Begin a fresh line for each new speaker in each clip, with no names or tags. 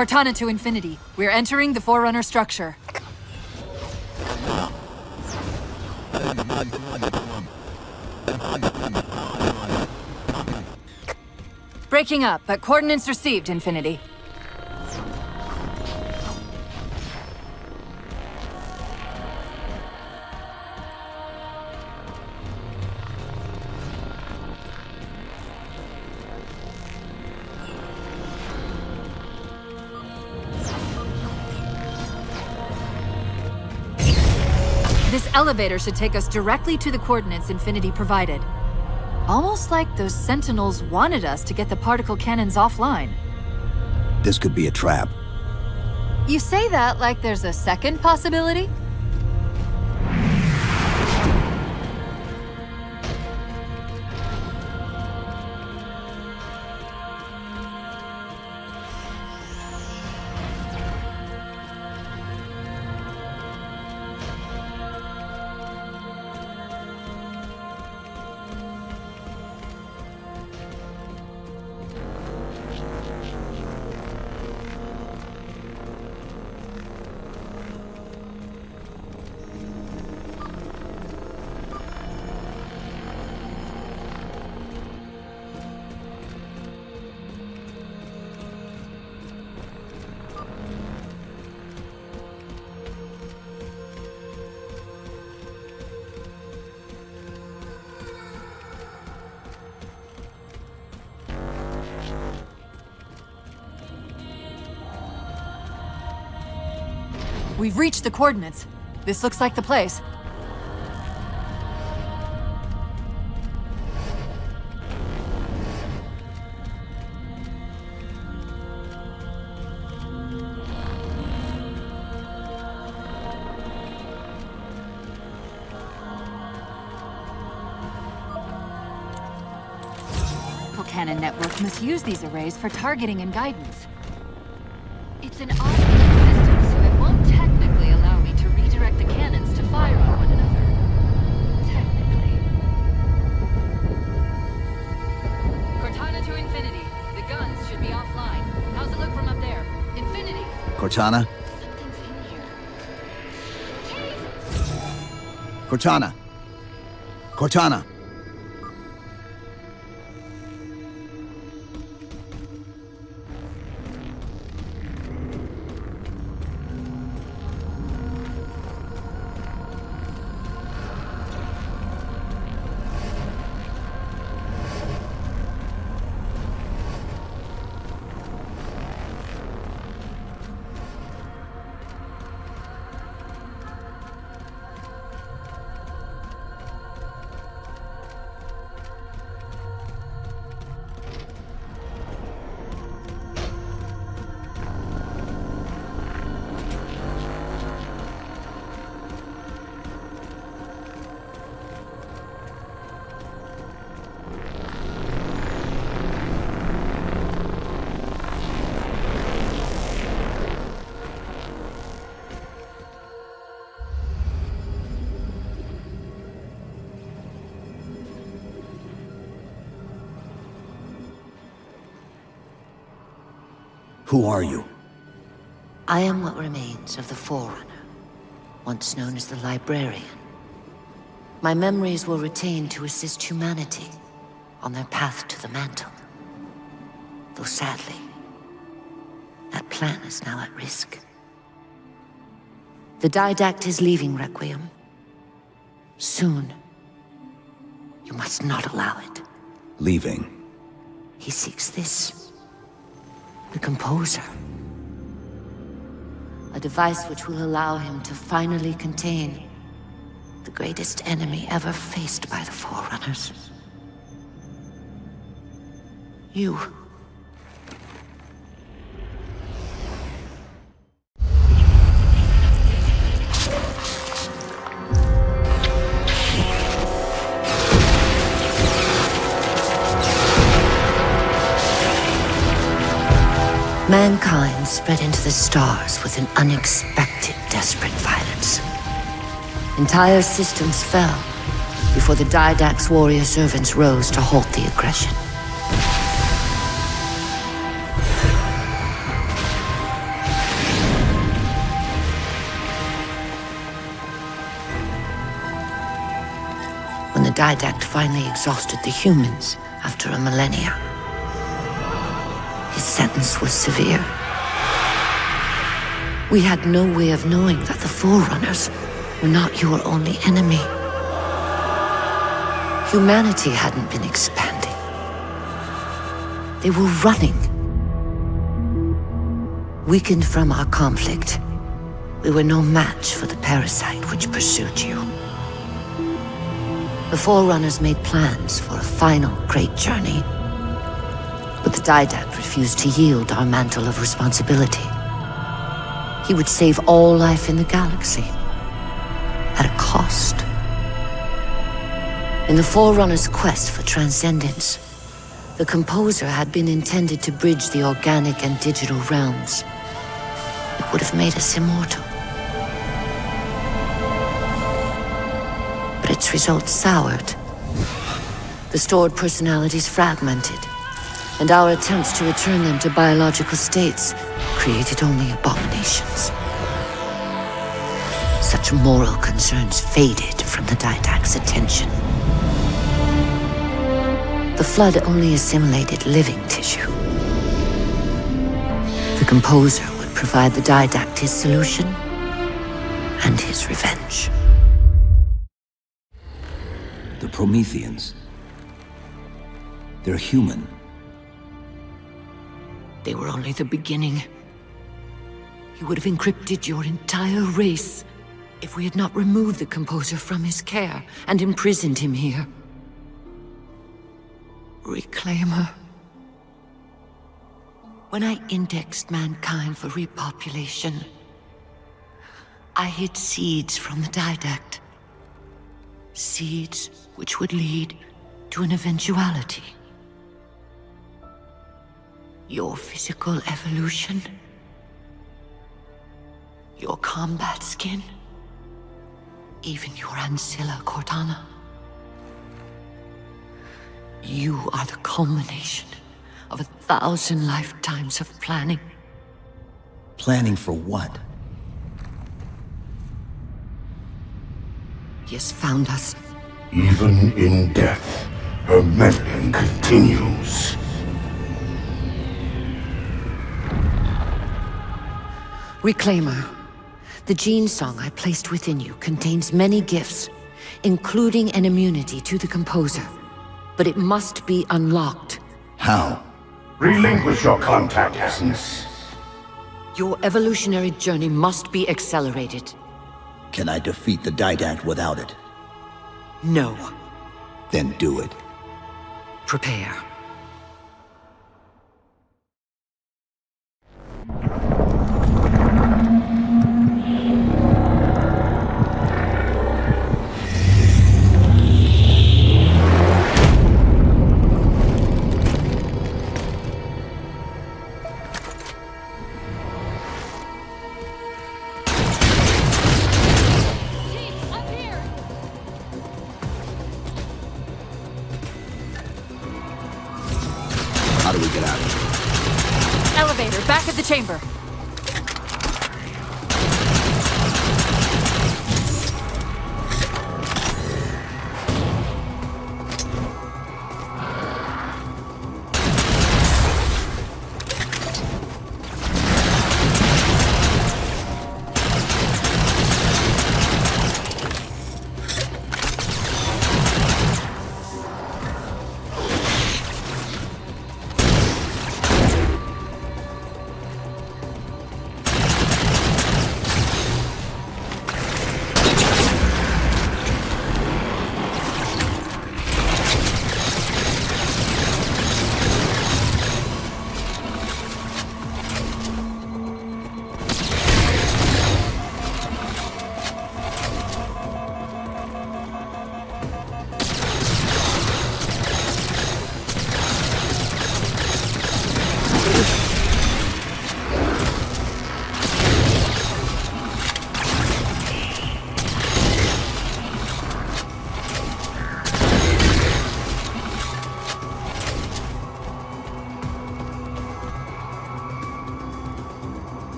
Cortana to Infinity. We're entering the Forerunner structure. Breaking up, but coordinates received, Infinity. This elevator should take us directly to the coordinates Infinity provided. Almost like those Sentinels wanted us to get the particle cannons offline.
This could be a trap.
You say that like there's a second possibility? We've reached the coordinates. This looks like the place. Cannon network must use these arrays for targeting and guidance. It's an automated system, so it won't technically allow me to redirect the cannons to fire on one another. Technically. Cortana to Infinity. The guns should be offline. How's it look from up there? Infinity!
Cortana?
Something's in here.
Cortana! Cortana! Who are you?
I am what remains of the Forerunner, once known as the Librarian. My memories were retained to assist humanity on their path to the mantle. Though sadly, that plan is now at risk. The Didact is leaving Requiem. Soon. You must not allow it.
Leaving.
He seeks this. The Composer. A device which will allow him to finally contain the greatest enemy ever faced by the Forerunners. You. Mankind spread into the stars with an unexpected, desperate violence. Entire systems fell before the Didact's warrior servants rose to halt the aggression. Didact finally exhausted the humans after a millennia. His sentence was severe. We had no way of knowing that the Forerunners were not your only enemy. Humanity hadn't been expanding. They were running. Weakened from our conflict, we were no match for the parasite which pursued you. The Forerunners made plans for a final great journey, but the Didact refused to yield our mantle of responsibility. He would save all life in the galaxy, at a cost. In the Forerunners' quest for transcendence, the Composer had been intended to bridge the organic and digital realms. It would have made us immortal. But its results soured. The stored personalities fragmented, and our attempts to return them to biological states created only abominations. Such moral concerns faded from the Didact's attention. The Flood only assimilated living tissue. The Composer would provide the Didact his solution and his revenge.
The Prometheans. They're human.
They were only the beginning. He would have encrypted your entire race if we had not removed the Composer from his care and imprisoned him here. Reclaimer. When I indexed mankind for repopulation, I hid seeds from the Didact. Seeds which would lead to an eventuality. Your physical evolution, your combat skin, even your ancilla Cortana. You are the culmination of 1,000 lifetimes of planning.
Planning for what?
He has found us.
Even in death, her meddling continues.
Reclaimer. The gene song I placed within you contains many gifts, including an immunity to the Composer. But it must be unlocked.
How?
Relinquish your contact essence.
Your evolutionary journey must be accelerated.
Can I defeat the Didact without it?
No.
Then do it.
Prepare.
How do we get out of here?
Elevator, back at the chamber.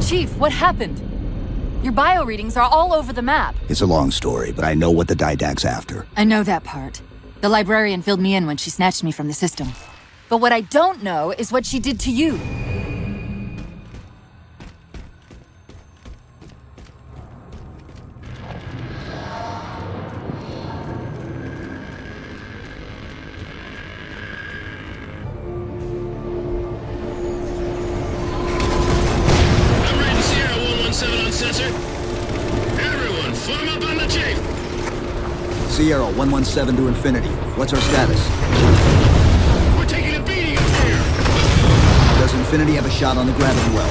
Chief, what happened? Your bio readings are all over the map.
It's a long story, but I know what the Didact's after.
I know that part. The librarian filled me in when she snatched me from the system. But what I don't know is what she did to you.
I'm reading Sierra 117 on sensor. Everyone, form up on the chief!
Sierra 117 to Infinity. What's our status?
We're taking a beating up here!
Does Infinity have a shot on the gravity well?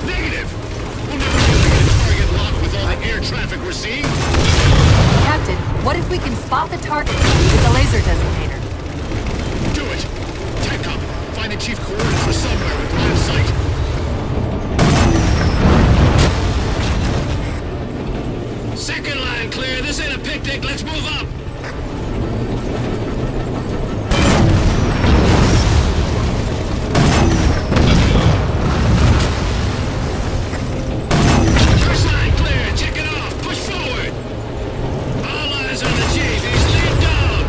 Negative! We'll never be able to get a target lock with all the air traffic we're seeing.
Captain, what if we can spot the target with the laser designator?
Do it! Tech up! Find the chief coordinates for somewhere with line of sight. Second line clear. This ain't a picnic. Let's move up. First line clear. Check it off. Push forward. All eyes on the chief. He's lead dog.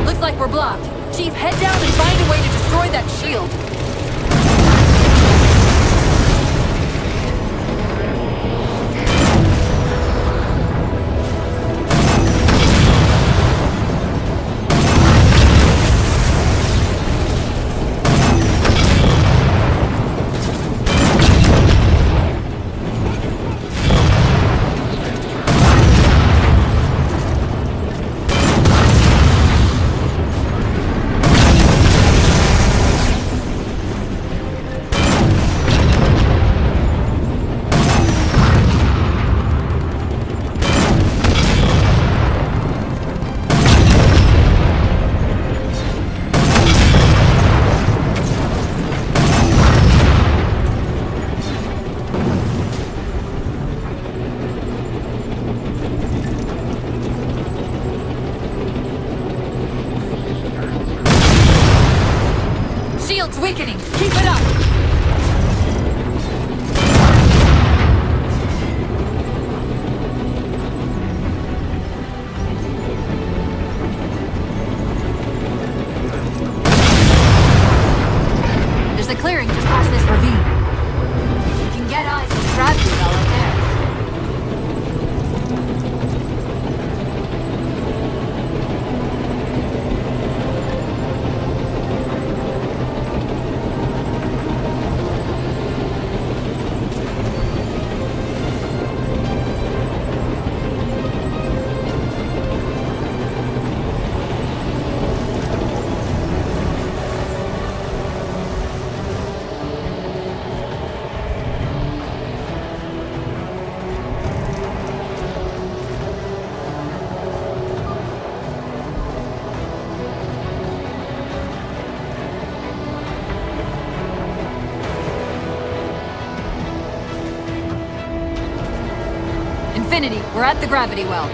Looks like we're blocked. Chief, head down and find a way to destroy that shield. Shield's weakening. Keep it up. There's a clearing just past this ravine. You can get eyes on the gravity well right there. Infinity, we're at the gravity well.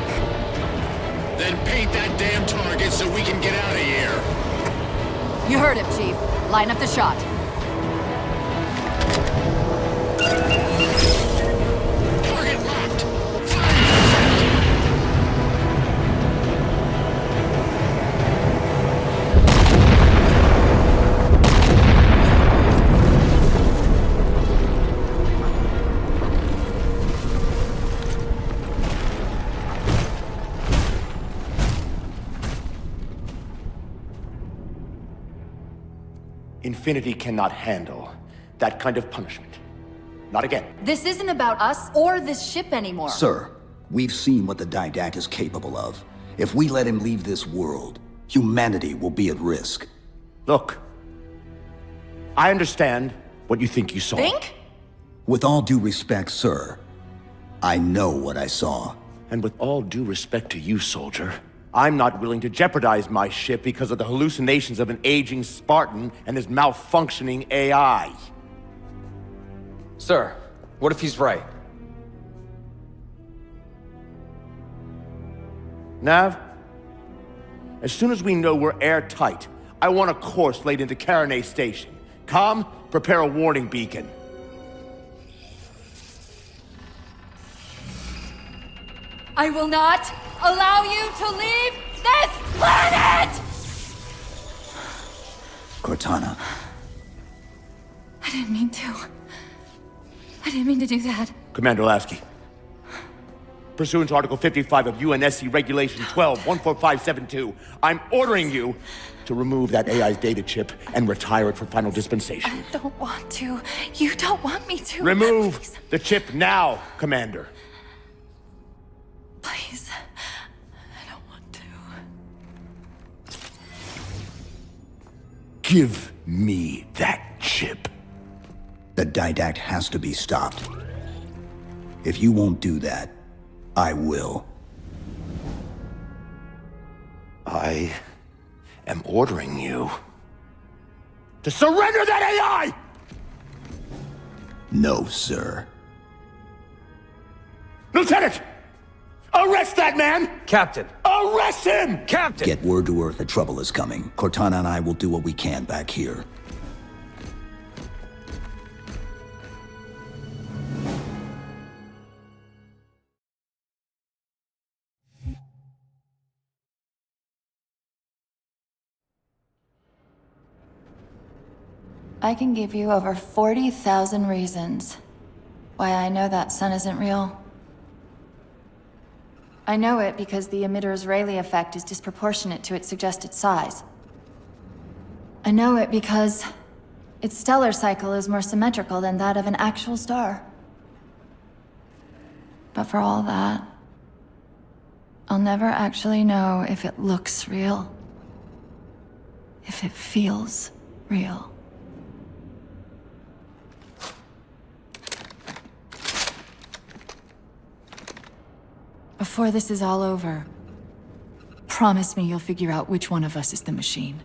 Then paint that damn target so we can get out of here.
You heard him, Chief. Line up the shot.
Target locked. Fire!
Infinity cannot handle that kind of punishment. Not again.
This isn't about us or this ship anymore.
Sir, we've seen what the Didact is capable of. If we let him leave this world, humanity will be at risk.
Look, I understand what you think you saw.
Think?
With all due respect, sir, I know what I saw.
And with all due respect to you, soldier, I'm not willing to jeopardize my ship because of the hallucinations of an aging Spartan and his malfunctioning AI.
Sir, what if he's right?
Nav, as soon as we know we're airtight, I want a course laid into Caranay Station. Com, prepare a warning beacon.
I will not allow you to leave this planet!
Cortana,
I didn't mean to. I didn't mean to do that.
Commander Lasky, pursuant to Article 55 of UNSC Regulation 12-14572, I'm ordering you to remove that AI's data chip and retire it for final dispensation.
I don't want to. You don't want me to.
Remove
Please.
the chip now, Commander.
Please. I don't want to.
Give me that chip.
the didact has to be stopped. If you won't do that, I will.
I am ordering you to surrender that AI!
No, sir.
Lieutenant! Arrest that man!
Captain!
Arrest him!
Captain!
Get word to Earth that trouble is coming. Cortana and I will do what we can back here.
I can give you over 40,000 reasons why I know that sun isn't real. I know it because the emitter's Rayleigh effect is disproportionate to its suggested size. I know it because its stellar cycle is more symmetrical than that of an actual star. But for all that, I'll never actually know if it looks real. If it feels real. Before this is all over, promise me you'll figure out which one of us is the machine.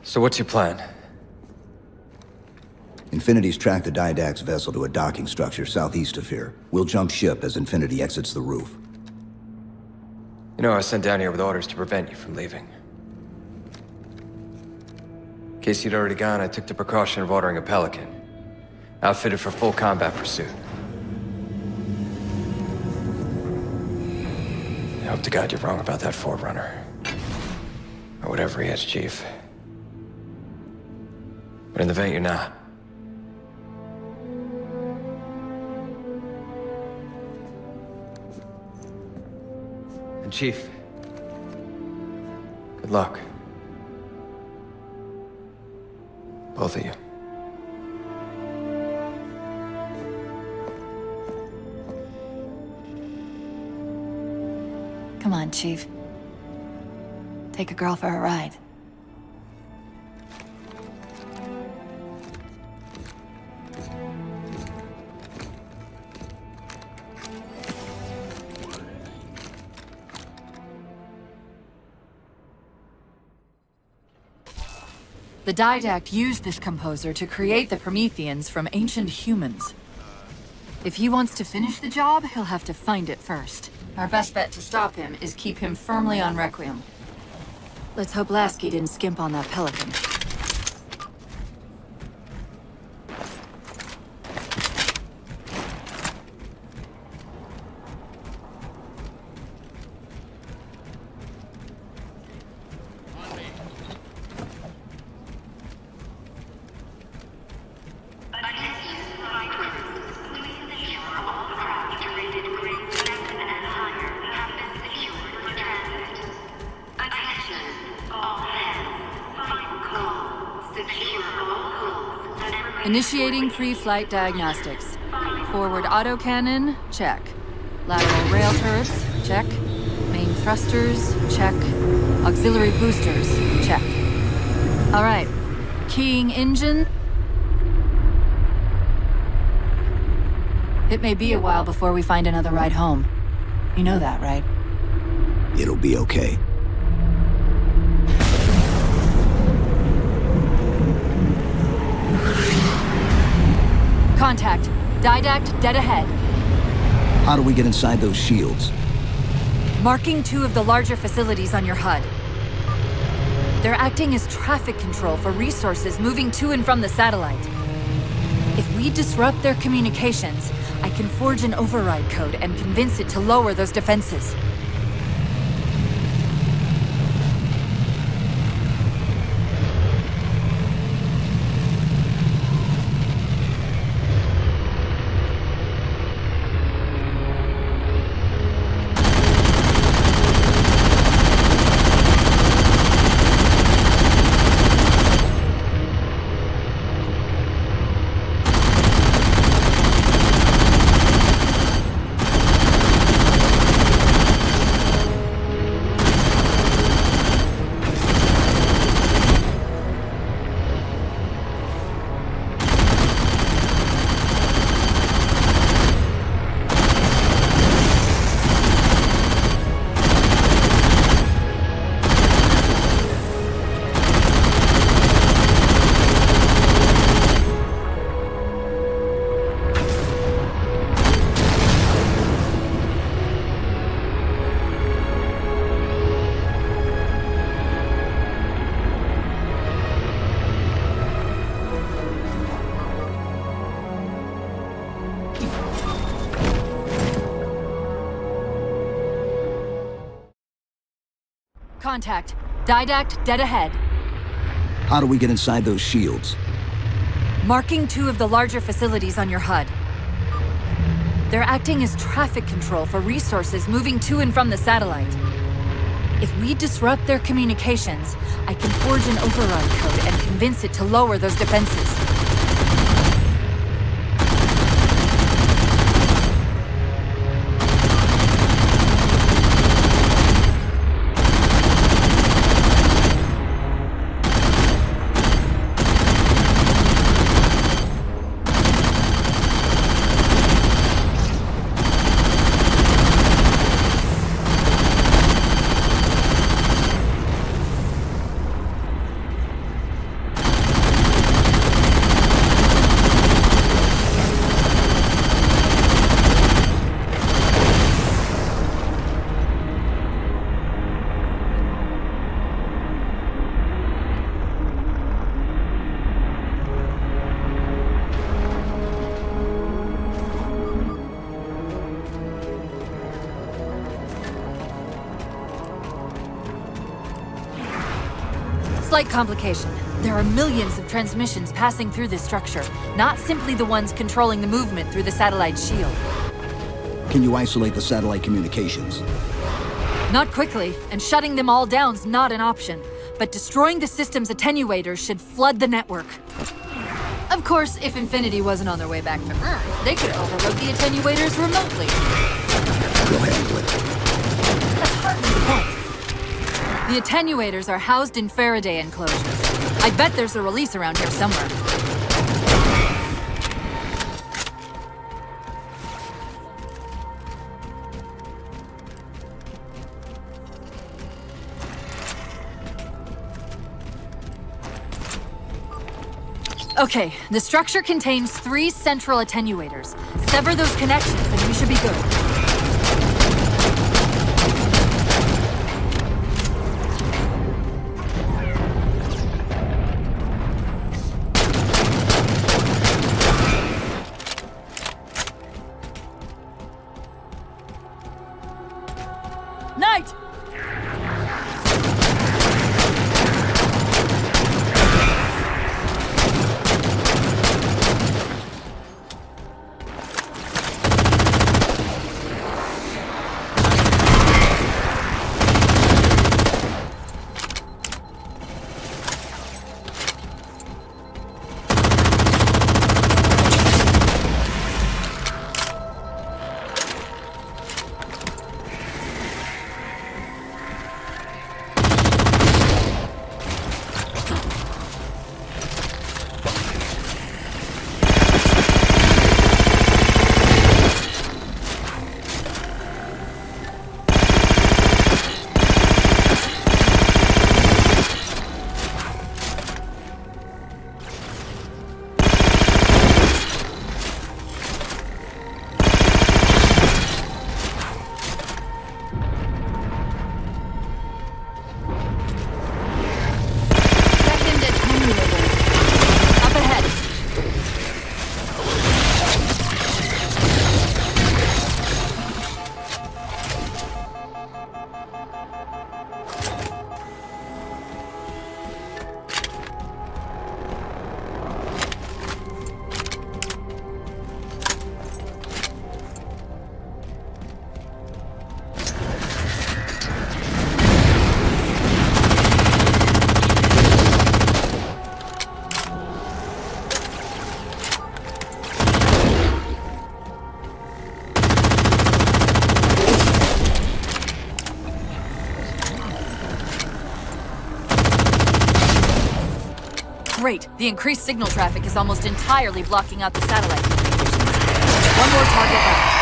So what's your plan?
Infinity's tracked the Didact's vessel to a docking structure southeast of here. We'll jump ship as Infinity exits the roof.
You know, I was sent down here with orders to prevent you from leaving. In case you'd already gone, I took the precaution of ordering a Pelican, outfitted for full combat pursuit. I hope to God you're wrong about that Forerunner. Or whatever he is, Chief. But in the event you're not. And Chief, good luck. Both of you.
Come on, Chief. Take a girl for a ride.
The Didact used this composer to create the Prometheans from ancient humans. If he wants to finish the job, he'll have to find it first. Our best bet to stop him is keep him firmly on Requiem. Let's hope Lasky didn't skimp on that Pelican. Initiating pre-flight diagnostics. Forward autocannon, check. Lateral rail turrets, check. Main thrusters, check. Auxiliary boosters, check. All right. Keying engine. It may be a while before we find another ride home. You know that, right?
It'll be okay.
Contact. Didact dead ahead.
How do we get inside those shields?
Marking 2 of the larger facilities on your HUD. They're acting as traffic control for resources moving to and from the satellite. If we disrupt their communications, I can forge an override code and convince it to lower those defenses. Contact. Didact dead ahead.
How do we get inside those shields?
Marking 2 of the larger facilities on your HUD. They're acting as traffic control for resources moving to and from the satellite. If we disrupt their communications, I can forge an override code and convince it to lower those defenses. Slight complication. There are millions of transmissions passing through this structure, not simply the ones controlling the movement through the satellite shield.
Can you isolate the satellite communications?
Not quickly, and shutting them all down's not an option. But destroying the system's attenuators should flood the network. Of course, if Infinity wasn't on their way back to Earth, they could overload the attenuators remotely.
We'll handle it.
That's hardly the point. The attenuators are housed in Faraday enclosures. I bet there's a release around here somewhere. Okay, the structure contains 3 central attenuators. Sever those connections and we should be good. Knight! Great. The increased signal traffic is almost entirely blocking out the satellite communications. One more target left.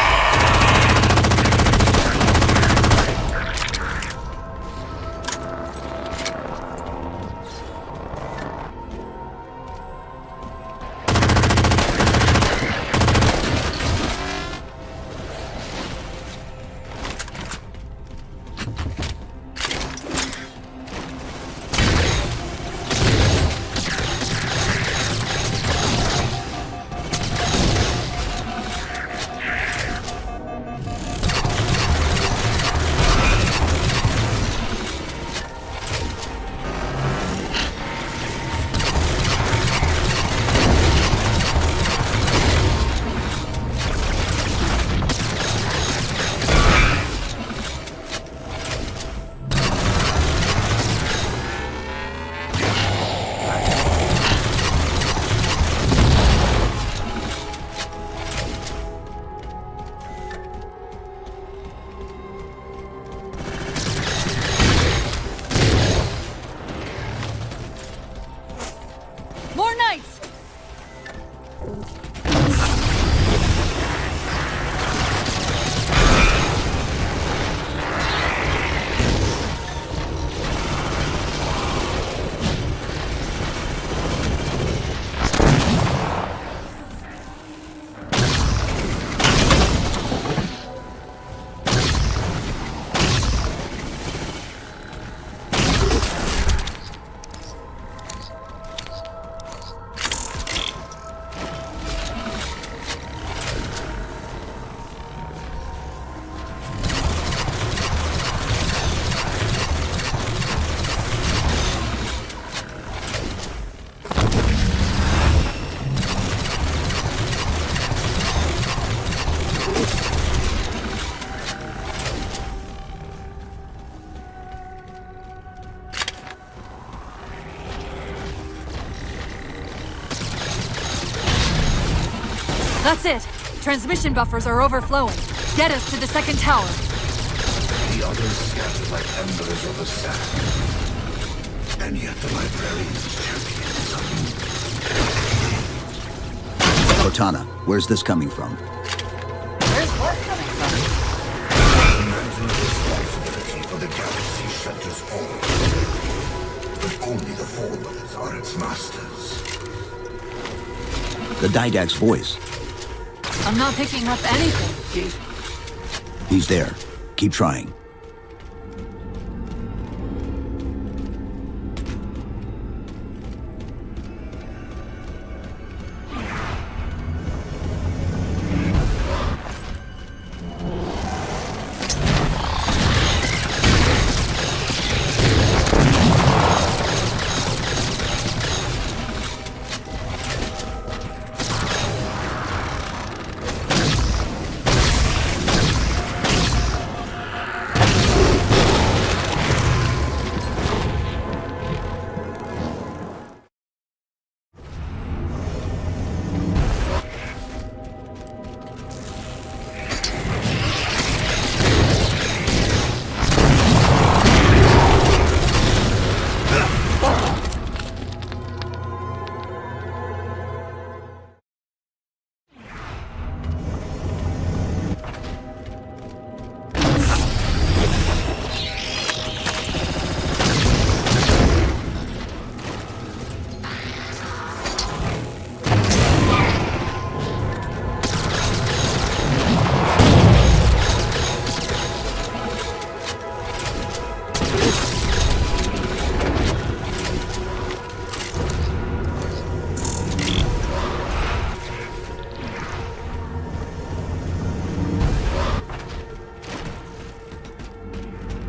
More knights! That's it! Transmission buffers are overflowing. Get us to the second tower.
The others scattered like embers of the sand. And yet the librarian's champion is unmoved.
Cortana, where's this coming from?
Where's what coming from?
Imagine the responsibility for the galaxy centers all. But only the Forerunners are its masters.
The Didact's voice.
I'm not picking up anything, Chief.
He's there. Keep trying.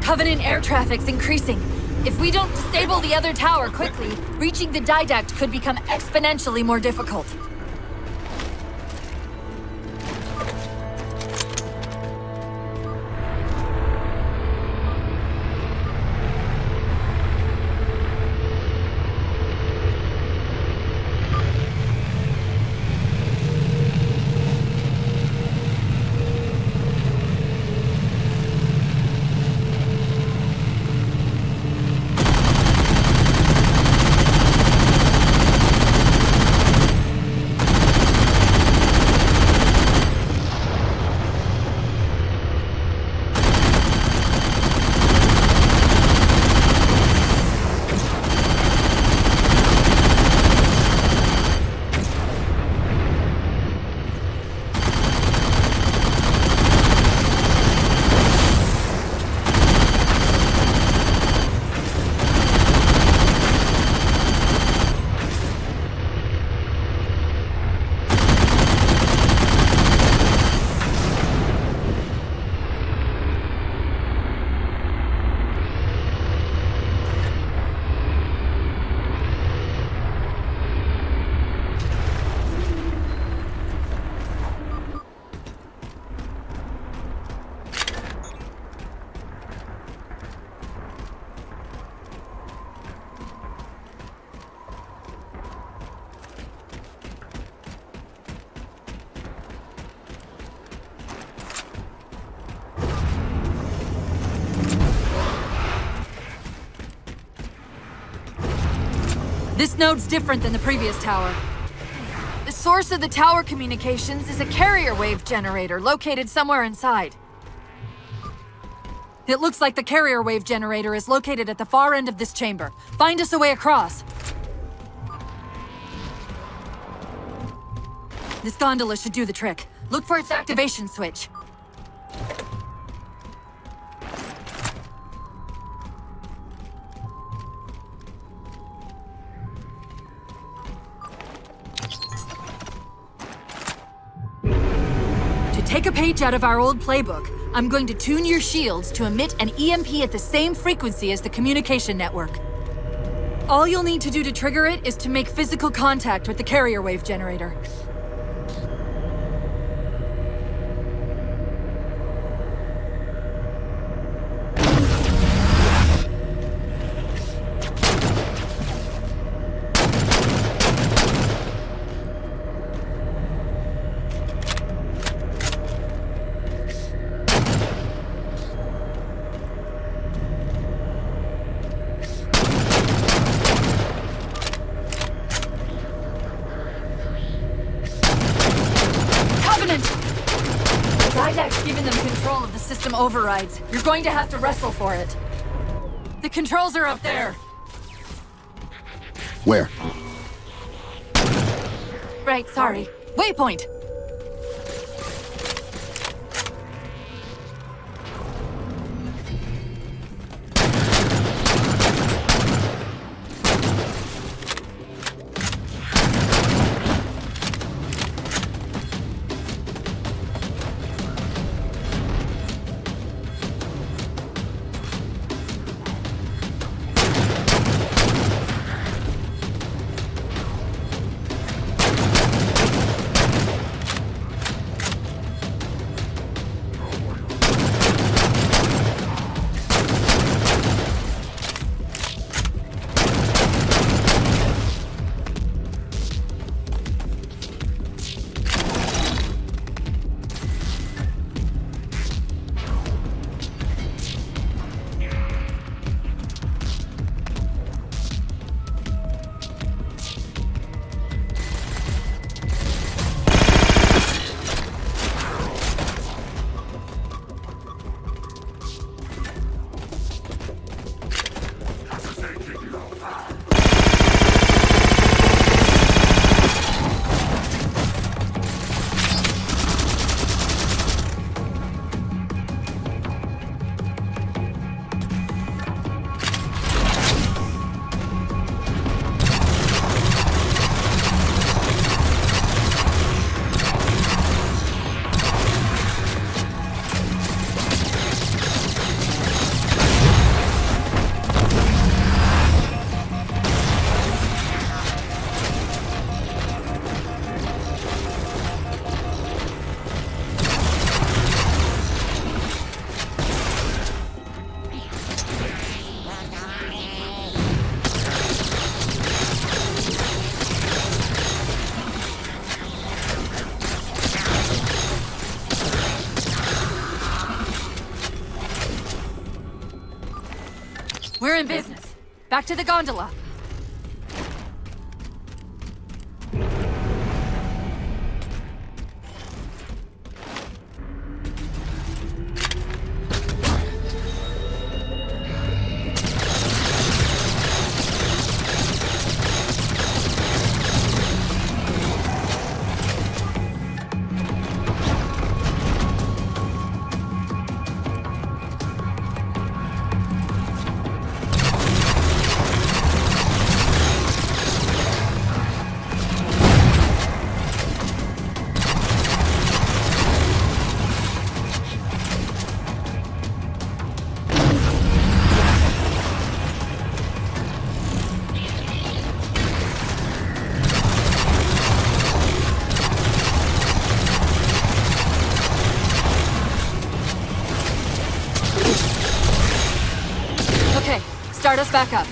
Covenant air traffic's increasing. If we don't disable the other tower quickly, reaching the Didact could become exponentially more difficult. This node's different than the previous tower. The source of the tower communications is a carrier wave generator located somewhere inside. It looks like the carrier wave generator is located at the far end of this chamber. Find us a way across. This gondola should do the trick. Look for its activation switch. To take a page out of our old playbook, I'm going to tune your shields to emit an EMP at the same frequency as the communication network. All you'll need to do to trigger it is to make physical contact with the carrier wave generator. Given them control of the system overrides. You're going to have to wrestle for it. The controls are up there.
Where?
Right, sorry. Waypoint! We're in business. Back to the gondola. Start us back up.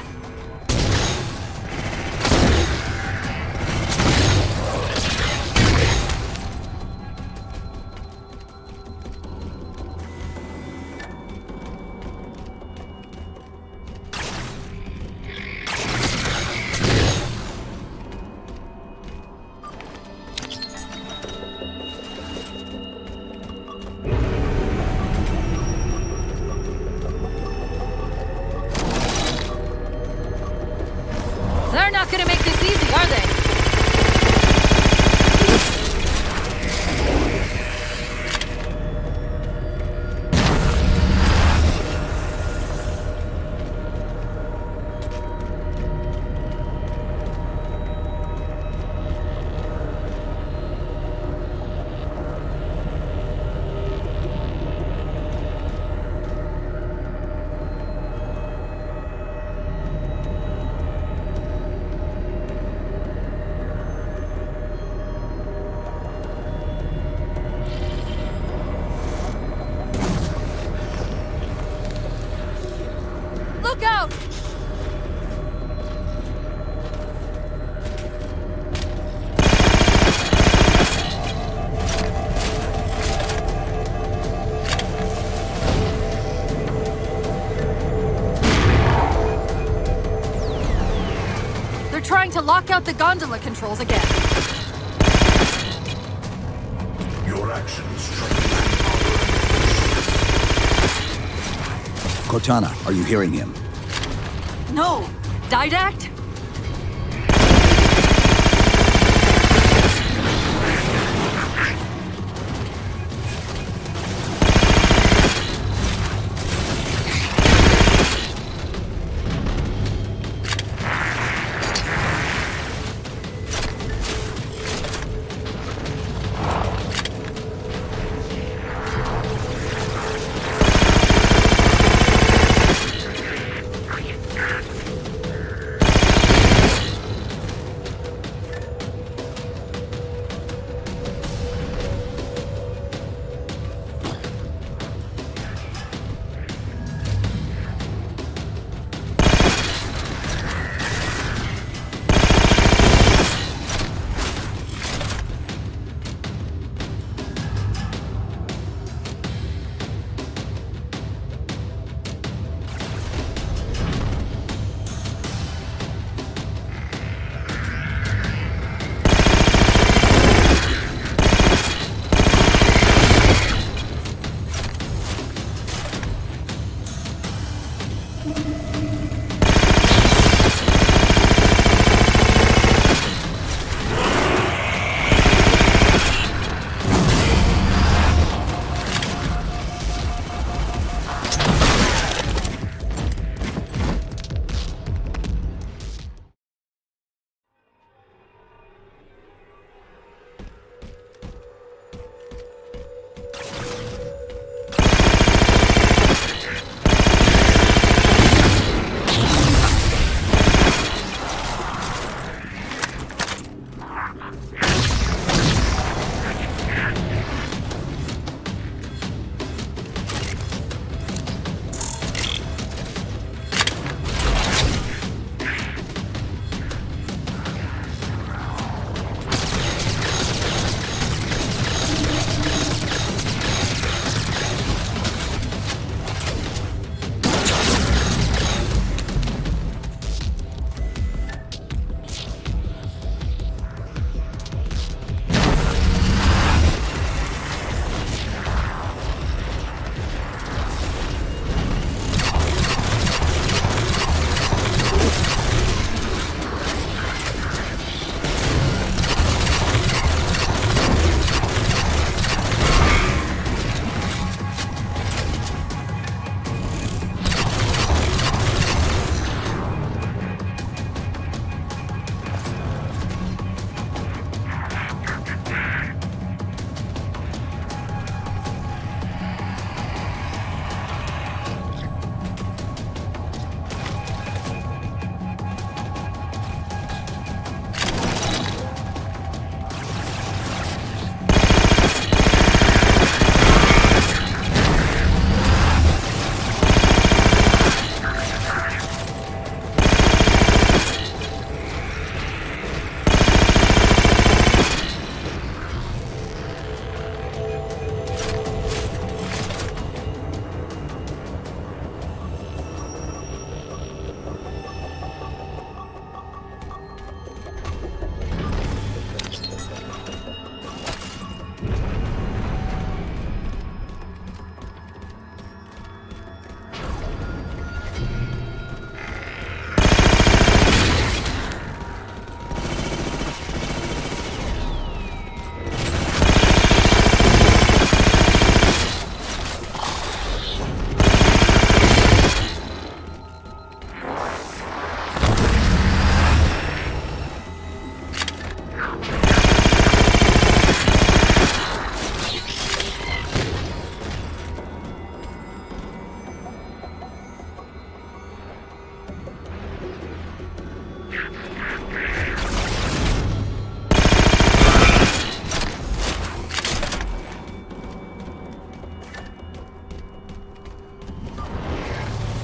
lock out the gondola controls again.
Your actions strengthen
Cortana, are you hearing him?
No! Didact?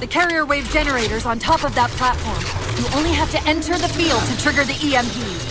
The carrier wave generator's on top of that platform. You only have to enter the field to trigger the EMP.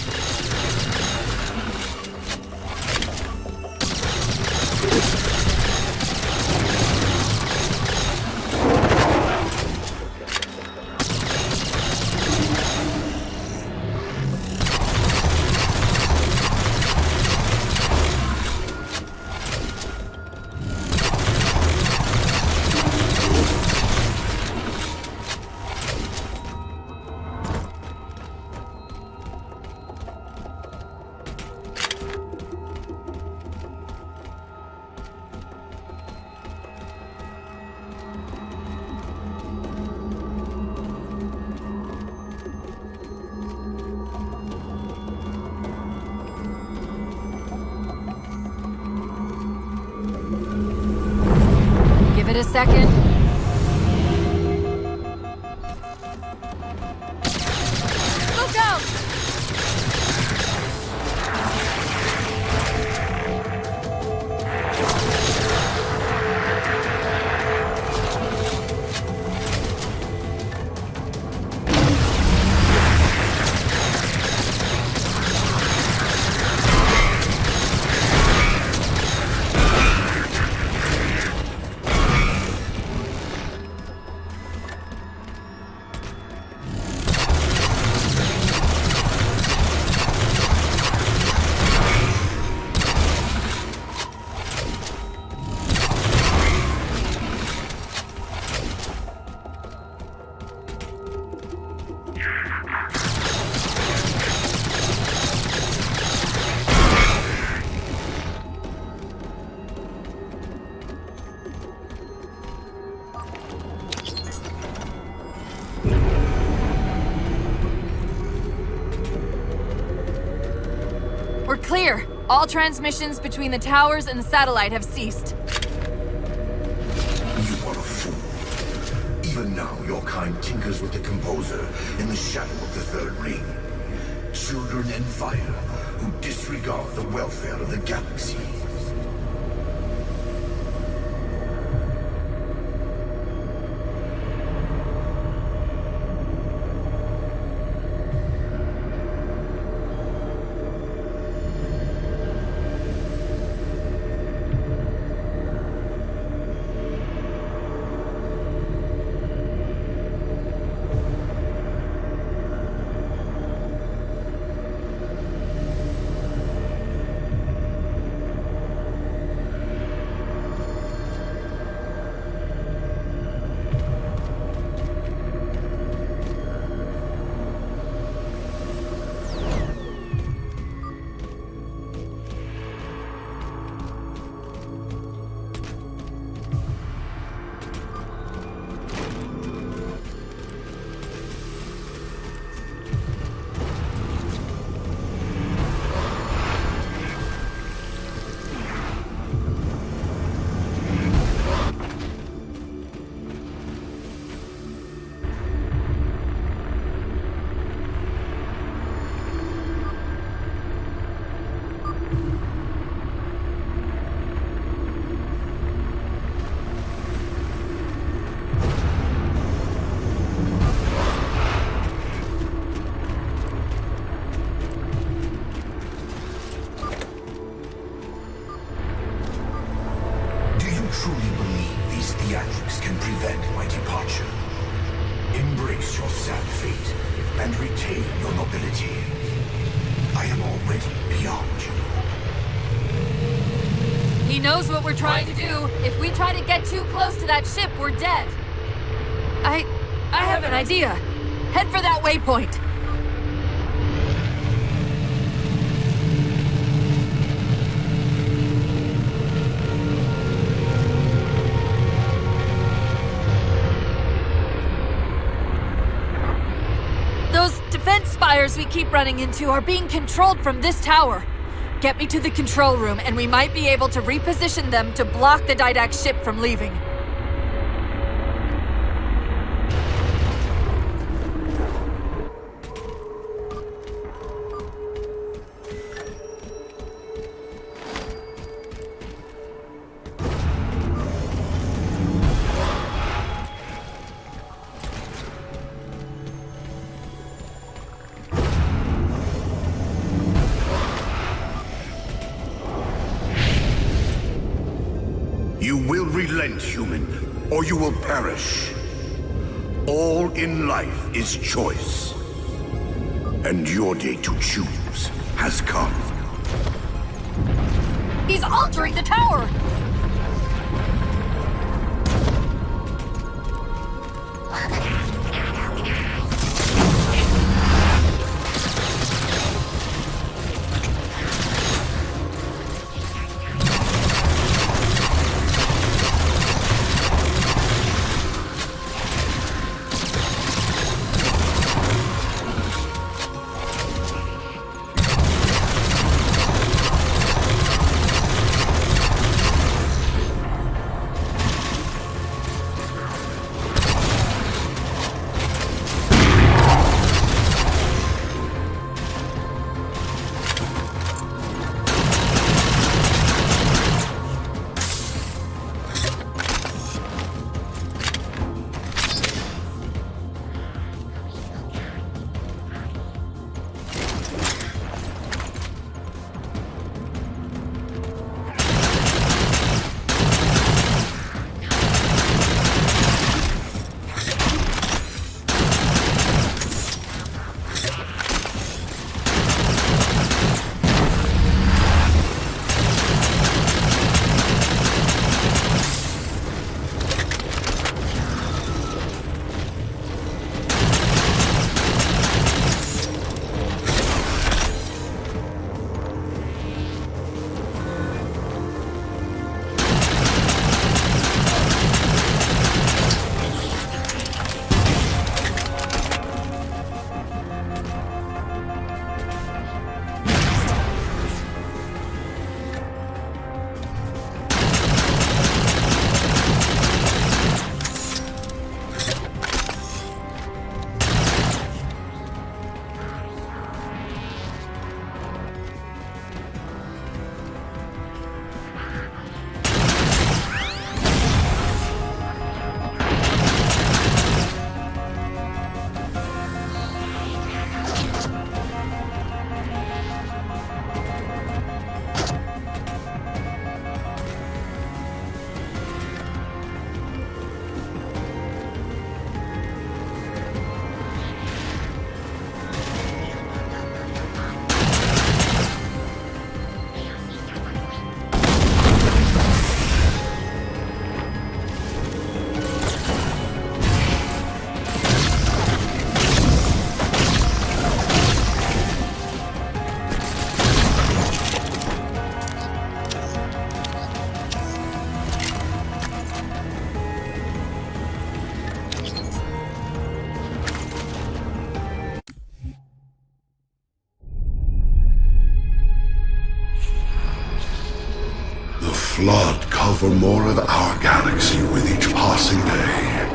second. Look out! We're clear. All transmissions between the towers and the satellite have ceased.
You are a fool. Even now, your kind tinkers with the composer in the shadow of the third ring. Children and fire who disregard the welfare of the galaxy. Truly believe these theatrics can prevent my departure. Embrace your sad fate and retain your nobility. I am already beyond you.
He knows what we're trying to do. If we try to get too close to that ship, we're dead. I have an idea. Head for that waypoint. Those defense spires we keep running into are being controlled from this tower. Get me to the control room, and we might be able to reposition them to block the Didact ship from leaving.
You will relent, human, or you will perish. All in life is choice. And your day to choose has come.
He's altering the tower!
Flood cover more of our galaxy with each passing day.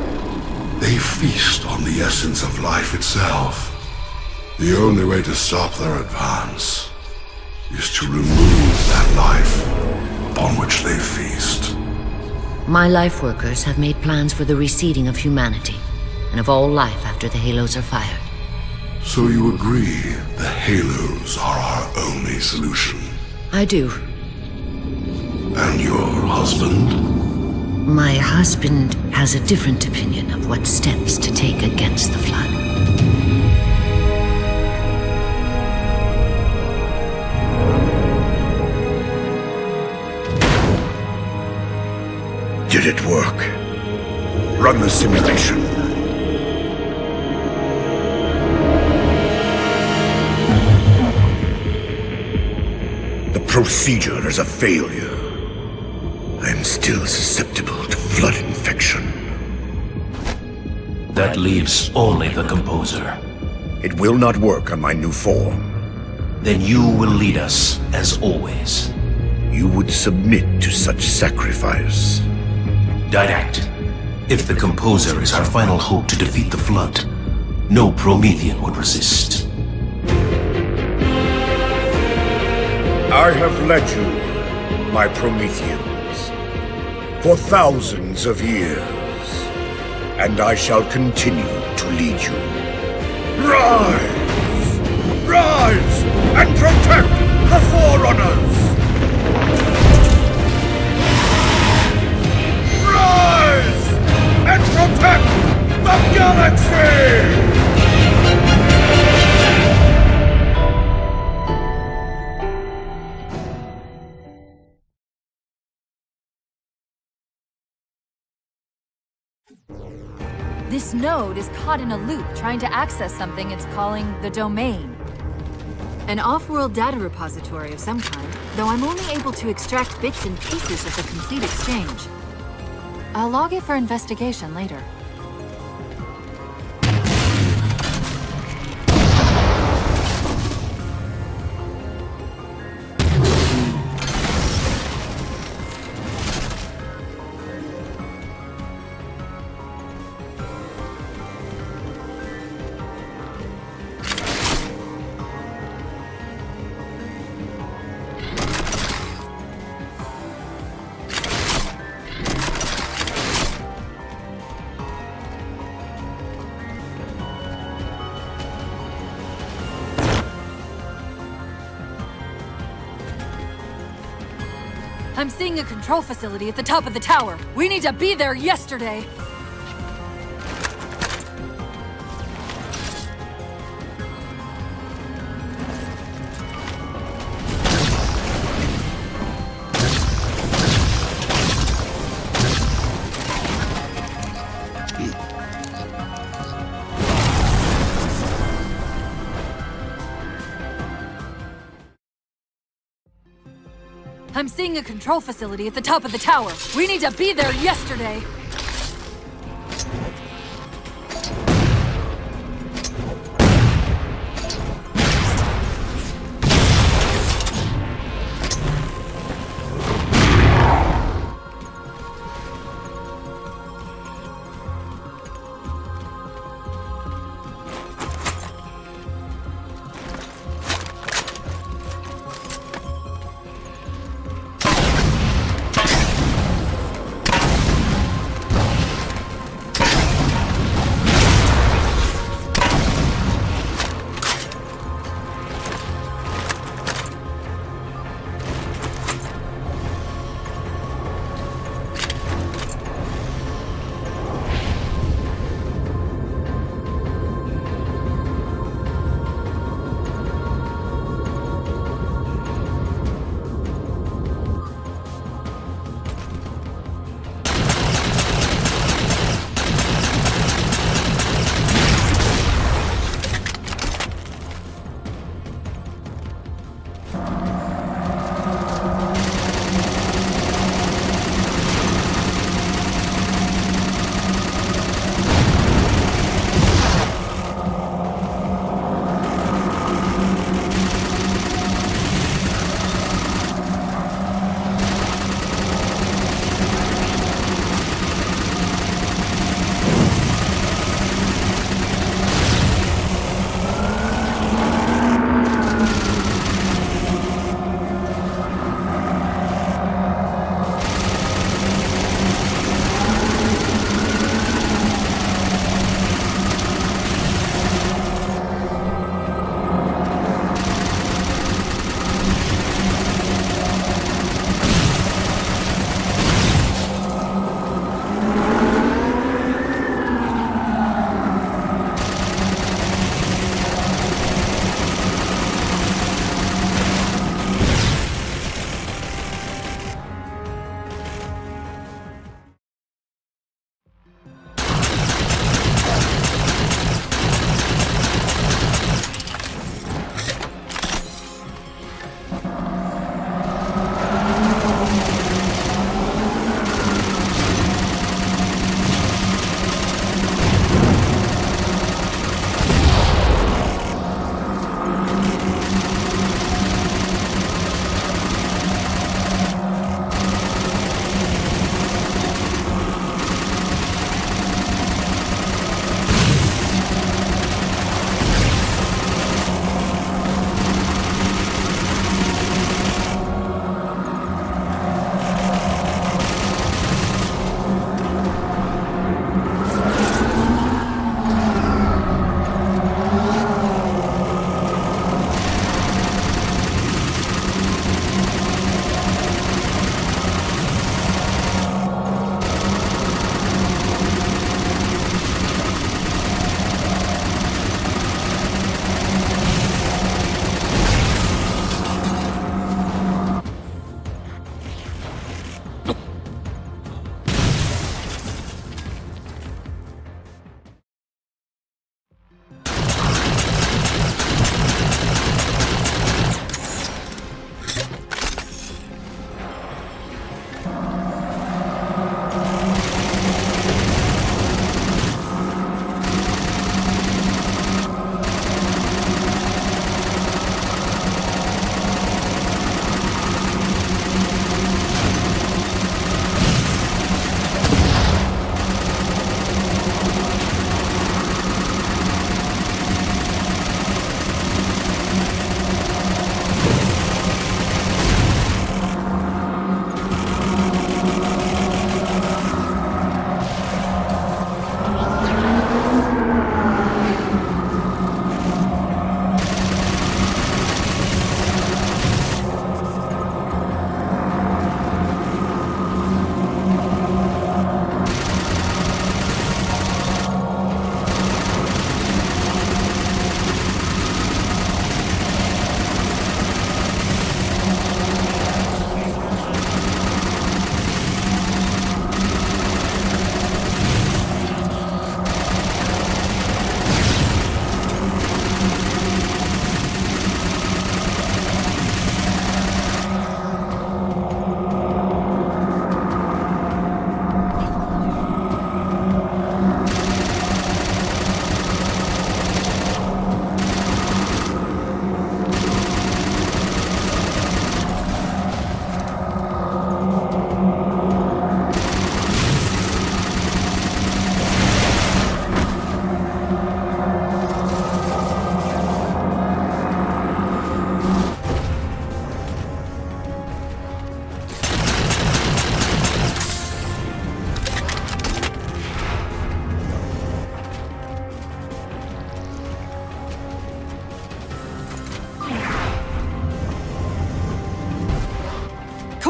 They feast on the essence of life itself. The only way to stop their advance is to remove that life upon which they feast.
My life workers have made plans for the reseeding of humanity, and of all life after the Halos are fired.
So you agree the Halos are our only solution?
I do.
And your husband?
My husband has a different opinion of what steps to take against the Flood.
Did it work? Run the simulation. The procedure is a failure. I am still susceptible to Flood infection.
That leaves only the Composer.
It will not work on my new form.
Then you will lead us, as always.
You would submit to such sacrifice.
Direct. If the Composer is our final hope to defeat the Flood, no Promethean would resist.
I have led you, my Prometheans, for thousands of years, and I shall continue to lead you. Rise! Rise and protect the Forerunners! Rise and protect the galaxy!
This node is caught in a loop trying to access something it's calling the domain. An off-world data repository of some kind, though I'm only able to extract bits and pieces of the complete exchange. I'll log it for investigation later. I'm seeing a control facility at the top of the tower. We need to be there yesterday. I'm seeing a control facility at the top of the tower. We need to be there yesterday.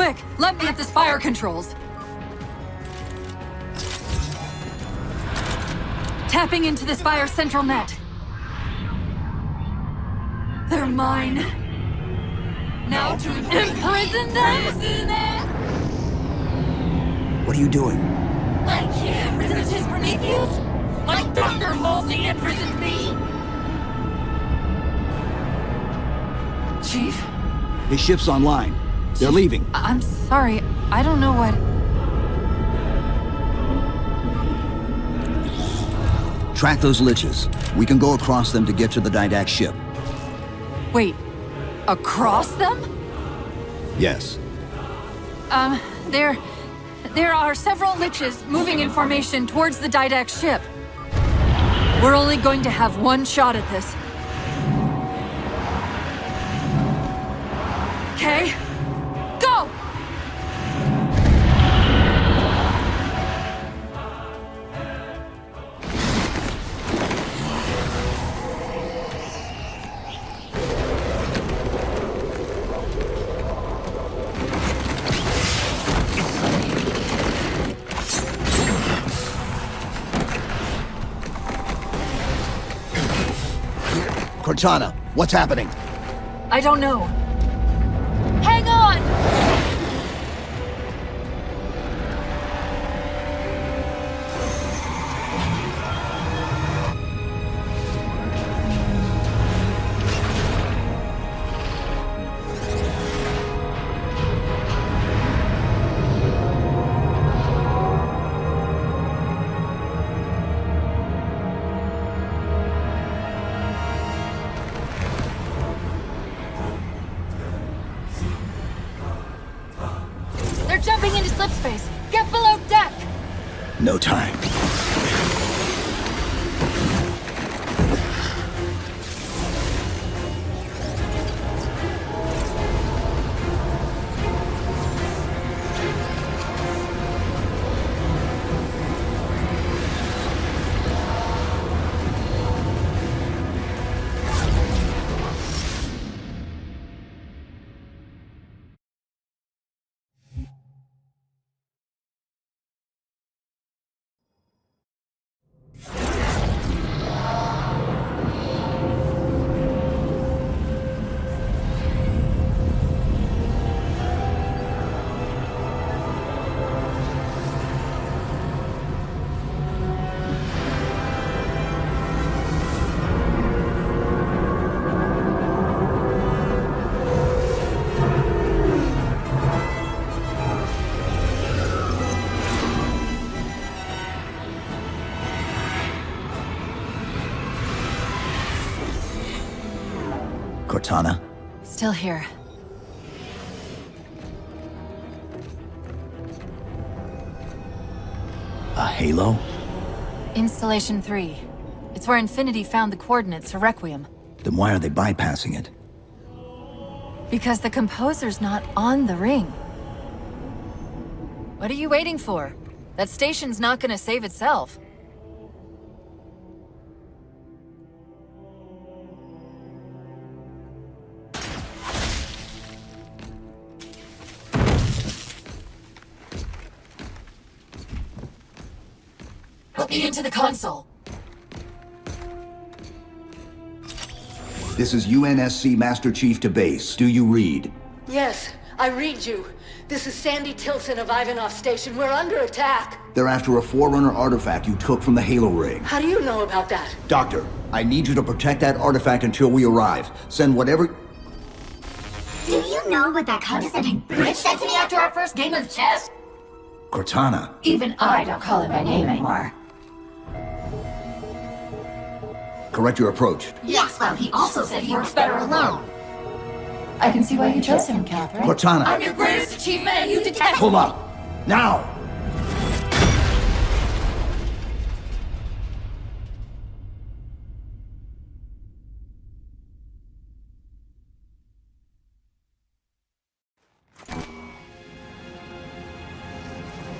Quick, let me at the spire controls. Tapping into the spire central net. They're mine. Now to imprison them?
What are you doing?
I can't resist his Prometheus! Like thunderbolts, he imprisoned me! Chief?
His ship's online. They're leaving.
I'm sorry, I don't know what...
Track those liches. We can go across them to get to the Didact ship.
Wait, across them?
Yes.
There are several liches moving in formation towards the Didact ship. We're only going to have one shot at this. Okay? Go!
Cortana, what's happening?
I don't know. Hang on! They're jumping into slip space. Get below deck!
No time. Cortana?
Still here.
A halo?
Installation 3. It's where Infinity found the coordinates for Requiem.
Then why are they bypassing it?
Because the composer's not on the ring. What are you waiting for? That station's not gonna save itself. Put me into the console.
This is UNSC Master Chief to base. Do you read?
Yes, I read you. This is Sandy Tilson of Ivanov Station. We're under attack.
They're after a Forerunner artifact you took from the Halo ring.
How do you know about that?
Doctor, I need you to protect that artifact until we arrive. Send whatever...
Do you know what that condescending bitch said to me after our first game of chess?
Cortana.
Even I don't call him by name anymore.
Correct your approach.
Yes, well, he also said he works better alone. I can see why you chose him, Catherine.
Cortana.
I'm your greatest achievement and you detest
Pull up. Now!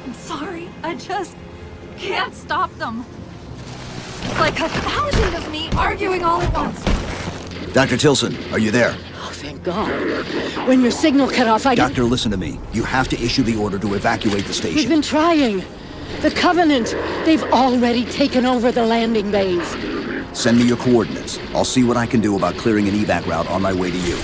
I'm sorry, I just can't stop them. It's like 1,000 of me arguing all at once.
Dr. Tilson, are you there?
Oh, thank God. When your signal cut off, I didn't...
Doctor, listen to me. You have to issue the order to evacuate the
We've
station.
been trying. The Covenant, they've already taken over the landing bays.
Send me your coordinates. I'll see what I can do about clearing an evac route on my way to you.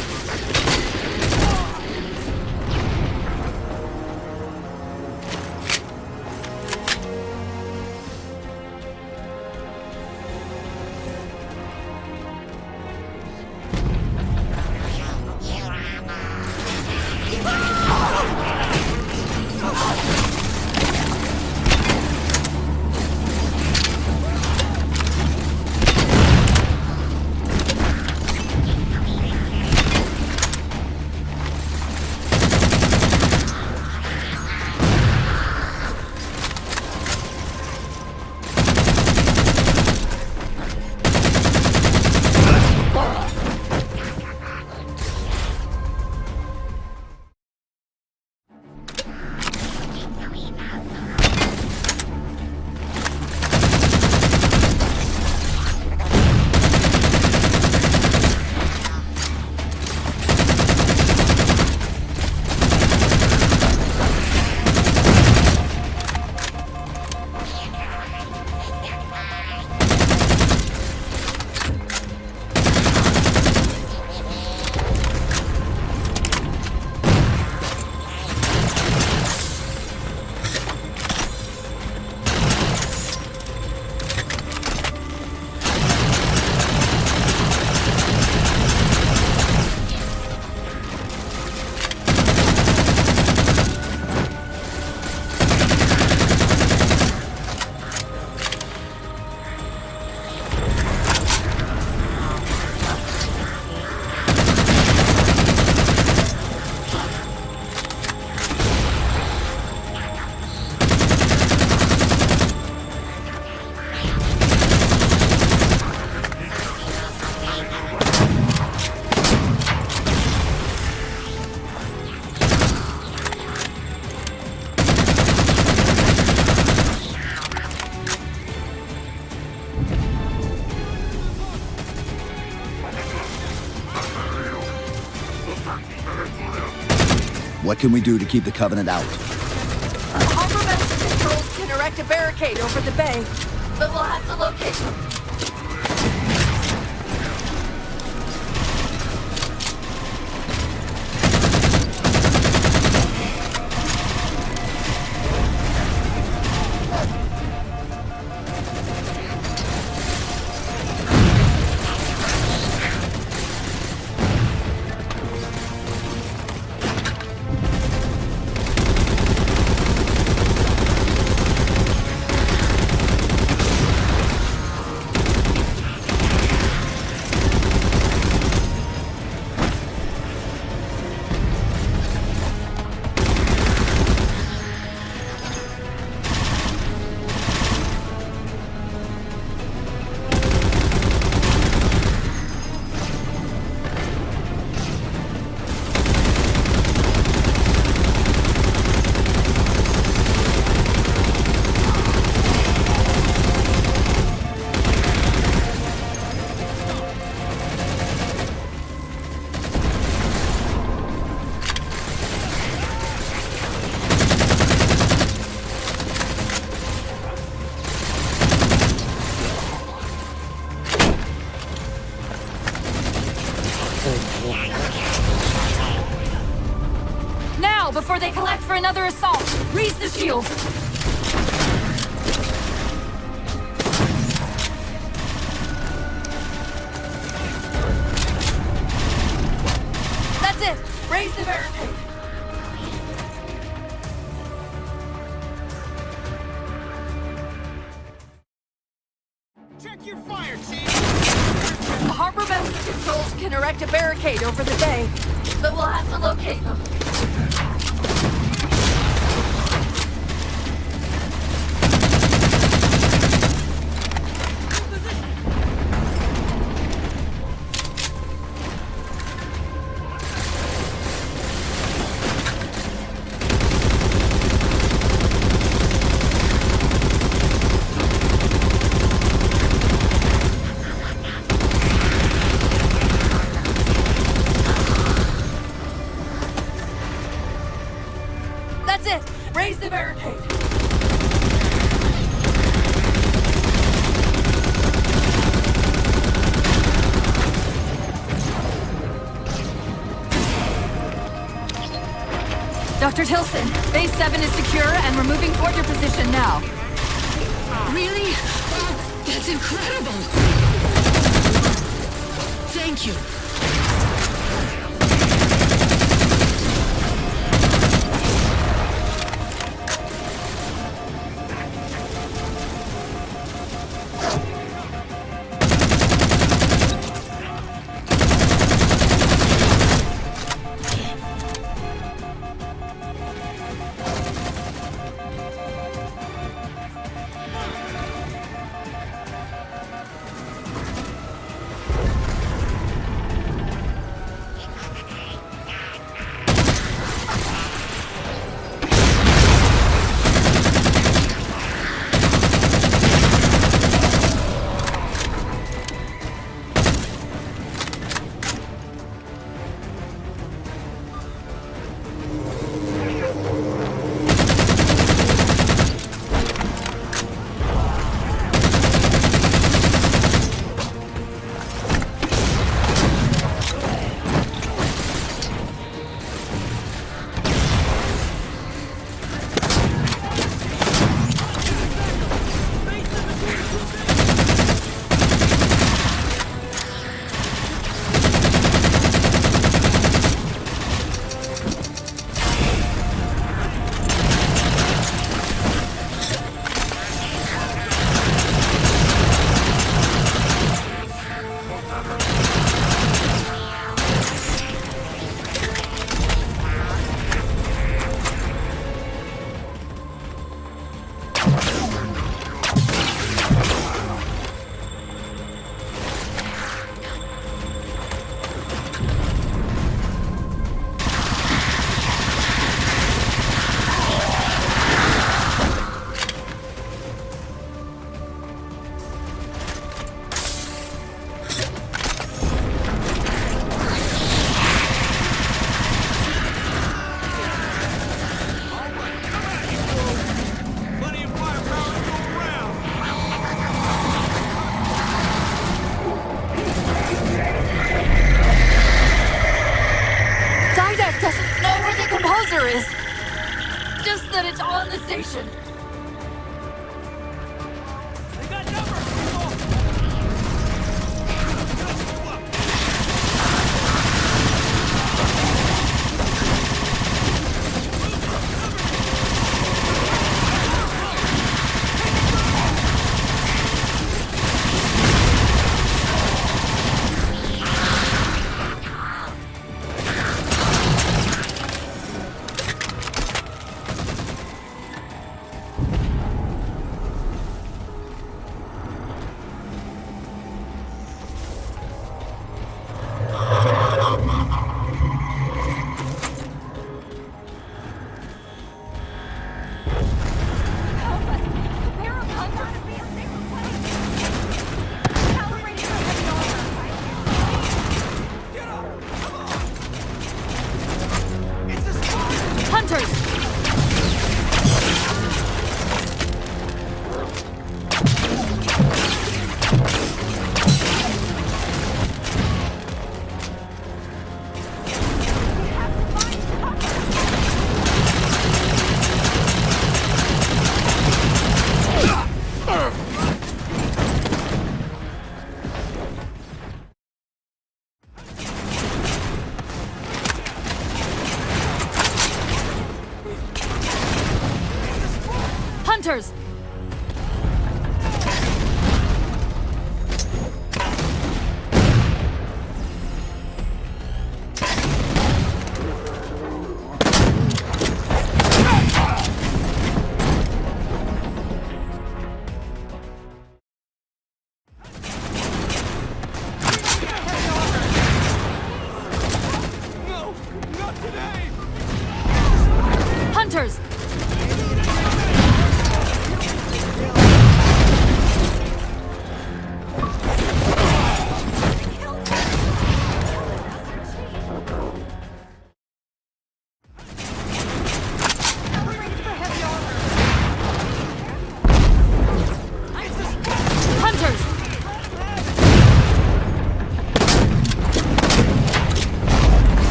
What can we do to keep the Covenant out?
Harbor Master Controls can erect a barricade over the bay, but we'll have to locate them.
Now, before they collect for another assault, raise the shield.
That's it! Raise the barricade!
Check your fire, Chief!
The Harbor Master Controls can erect a barricade over the bay, but we'll have to locate them. That's it! Raise the barricade! Dr. Tilson, Base 7 is secure and we're moving toward your position now.
Really? Oh, that's incredible! Thank you.
Just that it's on the station. Hunters!
No! Not today!
Hunters!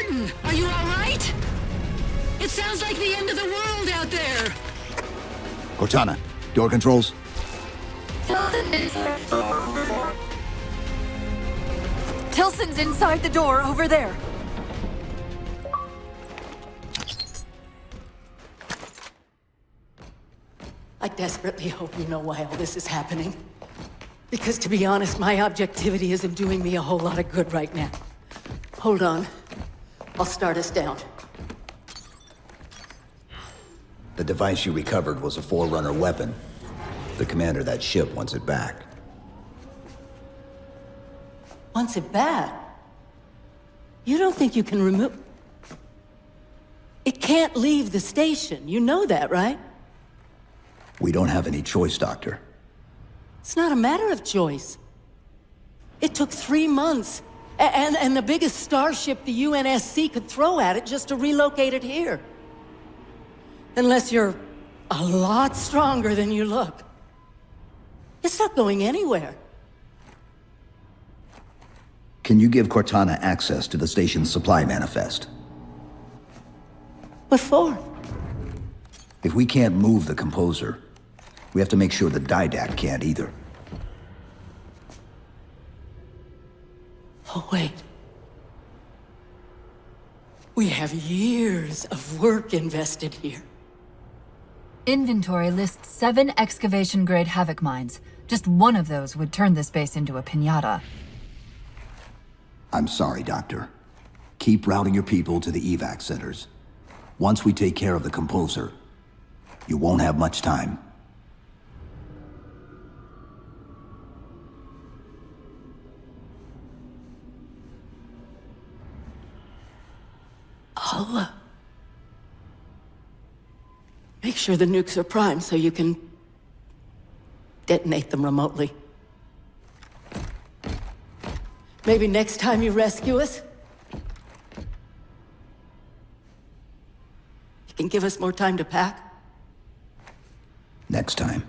Martin, are you all right? It sounds like the end of the world out there.
Cortana, door controls?
Tilson's inside the door over there.
I desperately hope you know why all this is happening. Because to be honest, my objectivity isn't doing me a whole lot of good right now. Hold on. I'll start us down.
The device you recovered was a Forerunner weapon. The commander of that ship wants it back.
Wants it back? You don't think you can remove... It can't leave the station. You know that, right?
We don't have any choice, Doctor.
It's not a matter of choice. It took 3 months. And the biggest starship the UNSC could throw at it just to relocate it here. Unless you're a lot stronger than you look. It's not going anywhere.
Can you give Cortana access to the station's supply manifest?
What for?
If we can't move the composer, we have to make sure the Didact can't either.
Oh, wait. We have years of work invested here.
Inventory lists 7 excavation-grade Havoc mines. Just one of those would turn this base into a piñata.
I'm sorry, Doctor. Keep routing your people to the evac centers. Once we take care of the composer, you won't have much time.
I'll, make sure the nukes are primed so you can detonate them remotely. Maybe next time you rescue us, you can give us more time to pack.
Next time.